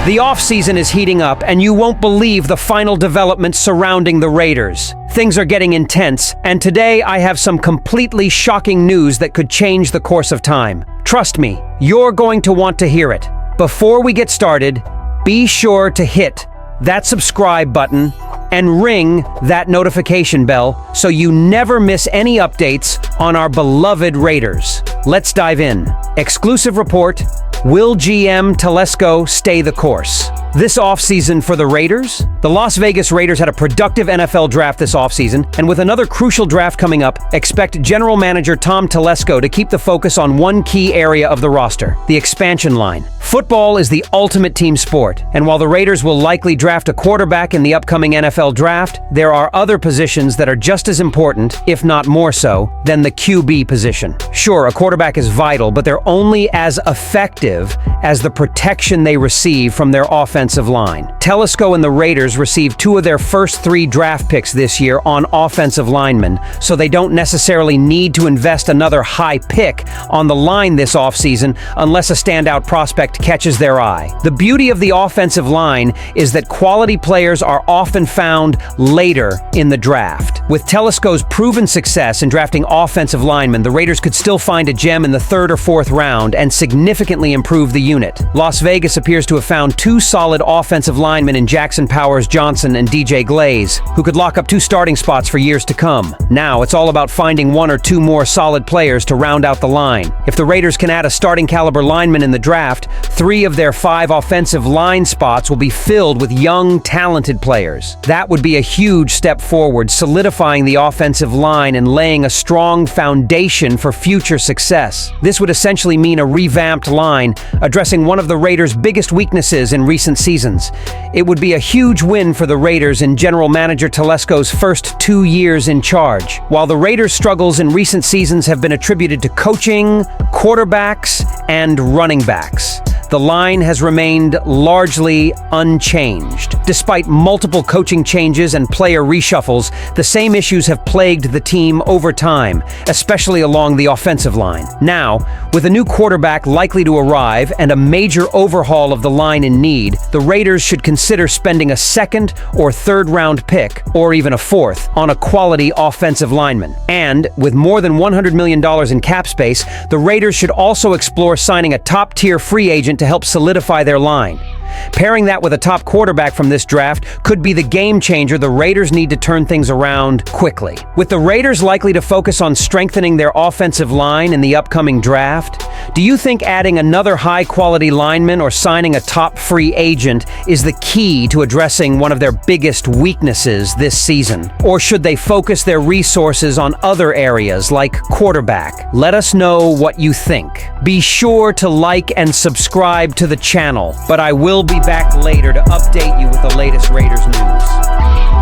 The offseason is heating up, and you won't believe the final developments surrounding the Raiders. Things are getting intense, and today I have some completely shocking news that could change the course of time. Trust me, you're going to want to hear it. Before we get started, be sure to hit that subscribe button and ring that notification bell so you never miss any updates on our beloved Raiders. Let's dive in. Exclusive report: will GM Telesco stay the course? This offseason for the Raiders? The Las Vegas Raiders had a productive NFL draft this offseason, and with another crucial draft coming up, expect General Manager Tom Telesco to keep the focus on one key area of the roster: the expansion line. Football is the ultimate team sport, and while the Raiders will likely draft a quarterback in the upcoming NFL draft, there are other positions that are just as important, if not more so, than the QB position. Sure, a quarterback is vital, but they're only as effective as the protection they receive from their offensive line. Telesco and the Raiders received 2 of their first 3 draft picks this year on offensive linemen, so they don't necessarily need to invest another high pick on the line this offseason unless a standout prospect catches their eye. The beauty of the offensive line is that quality players are often found later in the draft. With Telesco's proven success in drafting offensive linemen, the Raiders could still find a gem in the 3rd or 4th round and significantly improve the unit. Las Vegas appears to have found 2 solid offensive linemen in Jackson Powers-Johnson and DJ Glaze, who could lock up 2 starting spots for years to come. Now, it's all about finding 1 or 2 more solid players to round out the line. If the Raiders can add a starting caliber lineman in the draft, 3 of their 5 offensive line spots will be filled with young, talented players. That would be a huge step forward, solidifying the offensive line and laying a strong foundation for future success. This would essentially mean a revamped line, addressing one of the Raiders' biggest weaknesses in recent seasons. It would be a huge win for the Raiders in General Manager Telesco's first 2 years in charge. While the Raiders' struggles in recent seasons have been attributed to coaching, quarterbacks, and running backs, the line has remained largely unchanged. Despite multiple coaching changes and player reshuffles, the same issues have plagued the team over time, especially along the offensive line. Now, with a new quarterback likely to arrive and a major overhaul of the line in need, the Raiders should consider spending a 2nd or 3rd round pick, or even a 4th, on a quality offensive lineman. And with more than $100 million in cap space, the Raiders should also explore signing a top-tier free agent to help solidify their line. Pairing that with a top quarterback from this draft could be the game changer the Raiders need to turn things around quickly. With the Raiders likely to focus on strengthening their offensive line in the upcoming draft, do you think adding another high-quality lineman or signing a top free agent is the key to addressing one of their biggest weaknesses this season? Or should they focus their resources on other areas like quarterback? Let us know what you think. Be sure to like and subscribe to the channel, but I will be back later to update you with the latest Raiders news.